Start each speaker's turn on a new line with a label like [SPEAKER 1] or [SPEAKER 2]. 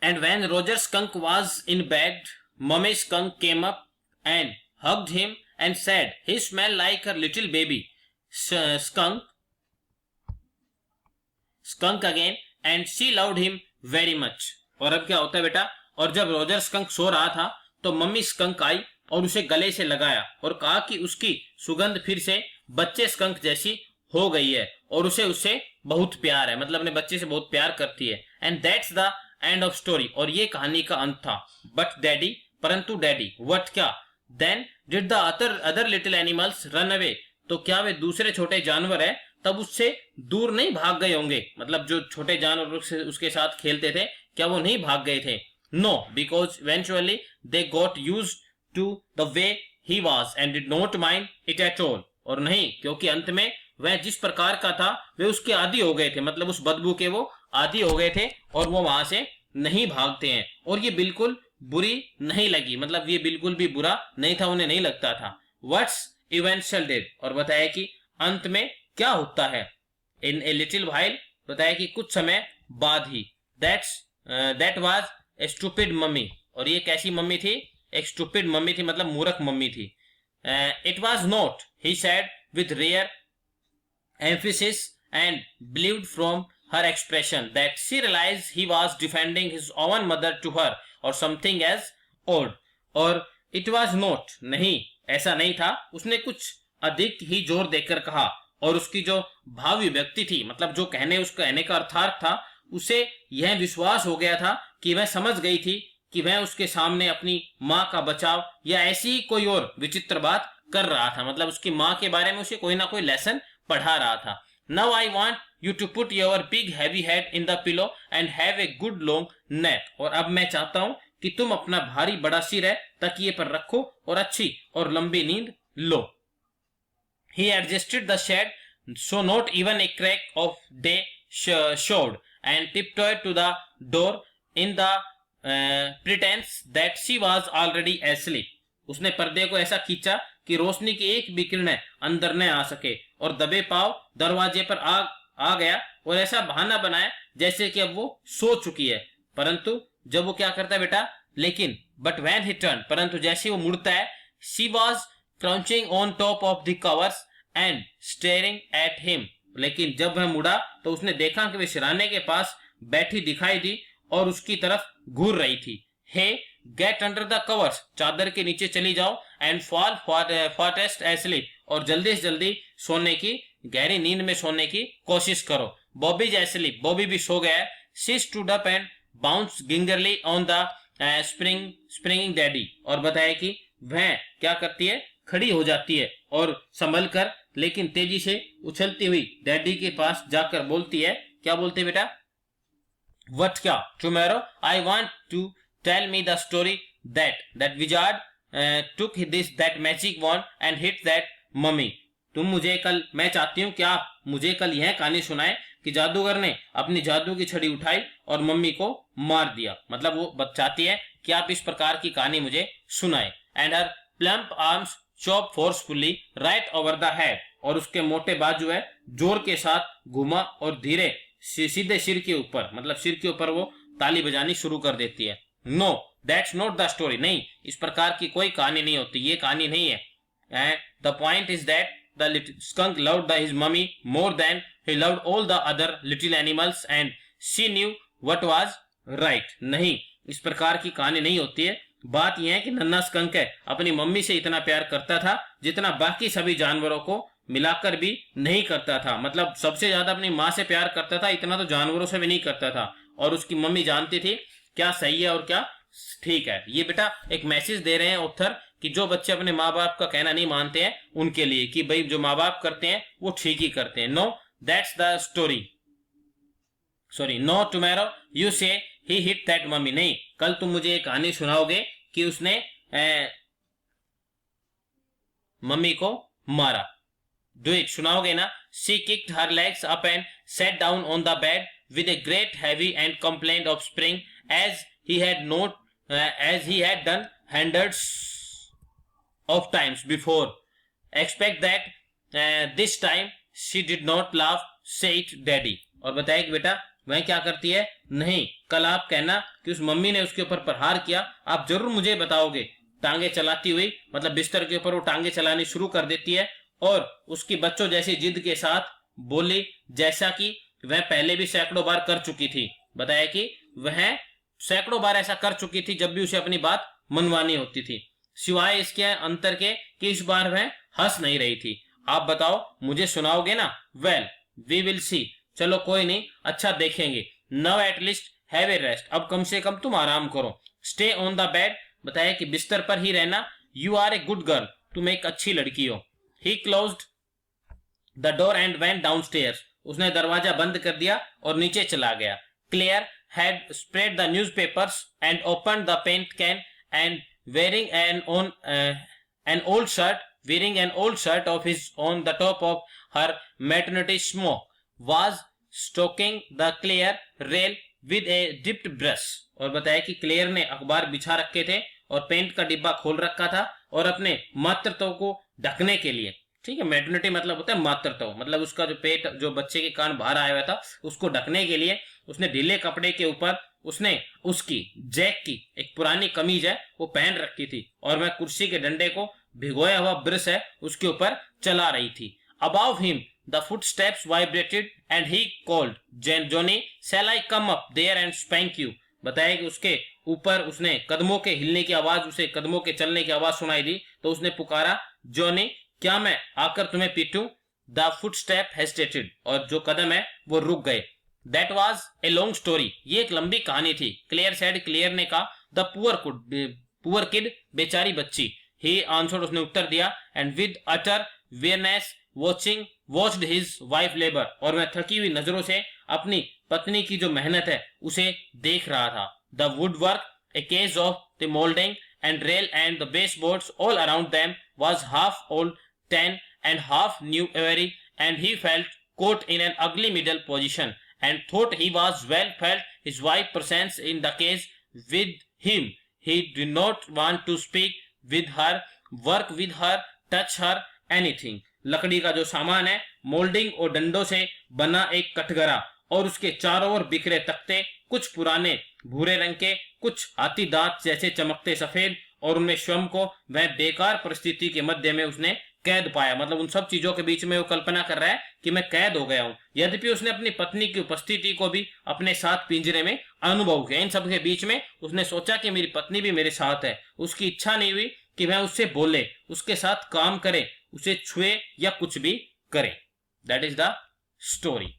[SPEAKER 1] And when Roger Skunk was in bed, Mummy Skunk came up and hugged him and said he smelled like her little baby. Skunk again and she loved him very much. और अब क्या होता है बेटा, और जब Roger skunk सो रहा था तो मम्मी स्कंक आई और उसे गले से लगाया और कहा कि उसकी सुगंध फिर से बच्चे स्कंक जैसी हो गई है और उसे उससे बहुत प्यार है, मतलब अपने बच्चे से बहुत प्यार करती है. And that's the end of story. और ये कहानी का अंत था. बट डैडी, परंतु डैडी, व्हाट क्या? Then did the other little animals run away. तो क्या वे दूसरे छोटे जानवर है तब उससे दूर नहीं भाग गए होंगे, मतलब जो छोटे जानवर उसके साथ खेलते थे क्या वो नहीं भाग गए थे? No, because eventually they got used to the way he was and did not mind it at all. और नहीं, क्योंकि अंत में वह जिस प्रकार का था वे उसके आदी हो गए थे, मतलब उस बदबू के वो आदी हो गए थे और वो वहां से नहीं भागते हैं. और ये बिल्कुल बुरी नहीं लगी, मतलब ये बिल्कुल भी बुरा नहीं था, उन्हें नहीं लगता था. व्हाट्स इवेंचुअल डिड, और बताया कि अंत में क्या होता है. इन ए लिटिल व्हाइल, बताया कि कुछ समय बाद ही. That was a stupid mummy. और ये कैसी मम्मी थी? एक स्टूपिड मम्मी थी, मतलब मूर्ख मम्मी थी. It was not, he said with rare emphasis and believed from her expression that she realized he was defending his own mother to her or something as odd. और it was not, नहीं, ऐसा नहीं था. उसने कुछ अधिक ही जोर देकर कहा और उसकी जो भावी व्यक्ति थी, मतलब जो उसका कहने का अर्थार्थ था, उसे यह विश्वास हो गया था कि वह समझ गई थी कि वह उसके सामने अपनी माँ का बचाव या ऐसी ही कोई और विचित्र बात कर रहा था, मतलब उसकी माँ के बारे में उसे कोई ना कोई लेसन पढ़ा रहा था. Now I want you to put your big heavy head in the pillow and have a good long nap. और अब मैं चाहता हूं कि तुम अपना भारी बड़ा सिर है तकिए पर रखो और अच्छी और लंबी नींद लो. He adjusted the shed so not even a crack of day showed and tiptoed to the door in the pretense that she was already asleep. उसने पर्दे को ऐसा खींचा कि रोशनी की एक भी किरण अंदर न आ सके और दबे पाव दरवाजे पर आ गया और ऐसा बहाना बनाया जैसे कि अब वो सो चुकी है. परंतु जब वो क्या करता है बेटा, लेकिन बट व्हेन ही टर्न, परंतु जैसे वो मुड़ता है, she was crouching on top of the covers and staring at him. लेकिन जब वह मुड़ा तो उसने देखा कि वे सिराने के पास बैठी दिखाई दी और उसकी तरफ घूर रही थी. हे गेट अंडर द कवर्स, चादर के नीचे चली जाओ, एंड फॉल फास्टेस्ट एस्लीप, और जल्दी से जल्दी सोने की, गहरी नींद में सोने की कोशिश करो. बॉबी एस्लीप, बॉबी भी सो गया है. She stood up and bounce gingerly on the springing daddy. और बताया कि वह क्या करती है, खड़ी हो जाती है और संभल कर लेकिन तेजी से उछलती हुई डैडी के पास जाकर बोलती है. क्या बोलते है बेटा? व्हाट क्या? Tomorrow I want to tell me the story that wizard took that magic wand and hit that mummy. तुम मुझे कल, मैं चाहती हूँ कि आप मुझे कल यह कहानी सुनाए कि जादूगर ने अपनी जादू की छड़ी उठाई और मम्मी को मार दिया. मतलब वो चाहती है कि आप इस प्रकार की कहानी मुझे सुनाए. And her plump arms chop forcefully right over the head. और उसके मोटे बाजू है जोर के साथ घुमा और धीरे सीधे सिर के ऊपर, मतलब सिर के ऊपर वो ताली बजानी शुरू कर देती है. No, that's not the story. नहीं, इस प्रकार की कोई कहानी नहीं होती, ये कहानी नहीं है. And the point is that the little skunk loved his mummy more than he loved all the other little animals and she knew what was right. नहीं, इस प्रकार की कहानी नहीं होती है. बात यह है कि नन्हा स्कंक है अपनी मम्मी से इतना प्यार करता था जितना बाकी सभी जानवरों को मिलाकर भी नहीं करता था. मतलब सबसे ज्यादा अपनी माँ से प्यार करता था, इतना तो जानवरों से भी नहीं करता था. और उसकी मम्मी जानती थी क्या सही है और क्या ठीक है. ये बेटा एक मैसेज दे रहे हैं ऑथर कि जो बच्चे अपने माँ बाप का कहना नहीं मानते हैं उनके लिए, कि भाई जो माँ बाप करते हैं वो ठीक ही करते हैं. No, that's the story. Sorry, no, tomorrow you say he hit that mummy. नहीं, कल तुम मुझे एक कहानी सुनाओगे कि उसने मम्मी को मारा. डू इट, सुनाओगे ना? She kicked her legs up and set down on the bed with a great heavy and complaint of spring as he had done hundreds of times before. Expect that this time she did not laugh, said daddy. और बताया कि बेटा वह क्या करती है, नहीं कल आप कहना कि उस मम्मी ने उसके ऊपर प्रहार किया, आप जरूर मुझे बताओगे। टांगे चलाती हुई मतलब बिस्तर के ऊपर वो टांगे चलानी शुरू कर देती है और उसकी बच्चों जैसी जिद के साथ बोली, जैसा कि वह पहले भी सैकड़ों बार कर चुकी थी। बताया कि वह सैकड़ों बार ऐसा कर चुकी थी जब भी उसे अपनी बात मनवानी होती थी, सिवाय इसके अंतर के कि इस बार वह हंस नहीं रही थी। आप बताओ, मुझे सुनाओगे ना? वेल वी विल सी, चलो कोई नहीं, अच्छा देखेंगे। Now at least have a rest, अब कम से कम तुम आराम करो। स्टे ऑन द बेड, बताया कि बिस्तर पर ही रहना। You are a good girl, तुम एक अच्छी लड़की हो। He closed the door and went downstairs, उसने दरवाजा बंद कर दिया और नीचे चला गया। Claire had spread the newspapers and opened the paint can and wearing an old shirt of his on the top of her maternity smock was stroking the clear rail with a dipped brush। और बताया कि clear ने अखबार बिछा रखे थे और paint का डिब्बा खोल रखा था और अपने मातृत्व को ढकने के लिए, ठीक है, मैटर्निटी मतलब होता है मातृत्व, मतलब उसका जो पेट जो बच्चे के कारण बाहर आया हुआ था उसको ढकने के लिए उसने ढीले कपड़े के ऊपर उसने उसकी जैक की एक पुरानी कमीज है वो पहन रखी थी और वह कुर्सी के डंडे को भिगोया हुआ ब्रश है उसके ऊपर चला रही थी। Above him the footsteps vibrated and he called, Johnny shall I come up there and spank you. बताया कि उसके ऊपर उसने कदमों के हिलने की आवाज, उसे कदमों के चलने की आवाज सुनाई दी तो उसने पुकारा, जॉनी क्या मैं आकर तुम्हें पीटूं? द फुटस्टेप हेस्टेटेड, और जो कदम है वो रुक गए। That was a long story, ये एक लंबी कहानी थी। क्लियर सेड, क्लियर ने कहा, द पुअर किड, बेचारी बच्ची। ही आंसर्ड, उसने उत्तर दिया, and with utter awareness watched his wife labour, और मैं थकी हुई नजरों से अपनी पत्नी की जो मेहनत है उसे देख रहा था। The woodwork, a case of the moulding and rail and the baseboards all around them was half old, tan and half new very, and he felt caught in an ugly middle position and thought he was well felt his wife's presence in the case with him. He did not want to speak with her, work with her, touch her, anything. लकड़ी का जो सामान है, moulding और डंडों से बना एक कटघरा और उसके चारों ओर बिखरे तख्ते, कुछ पुराने भूरे रंग के, कुछ हाथी दांत जैसे चमकते सफेद, और उनमें स्वयं को वह बेकार परिस्थिति के मध्य में उसने कैद पाया। मतलब उन सब चीजों के बीच में वो कल्पना कर रहा है कि मैं कैद हो गया हूं। यद्यपि उसने अपनी पत्नी की उपस्थिति को भी अपने साथ पिंजरे में अनुभव किया। इन सब के बीच में उसने सोचा कि मेरी पत्नी भी मेरे साथ है। उसकी इच्छा नहीं हुई कि वह उससे बोले, उसके साथ काम करे, उसे छुए या कुछ भी करे। That is the story.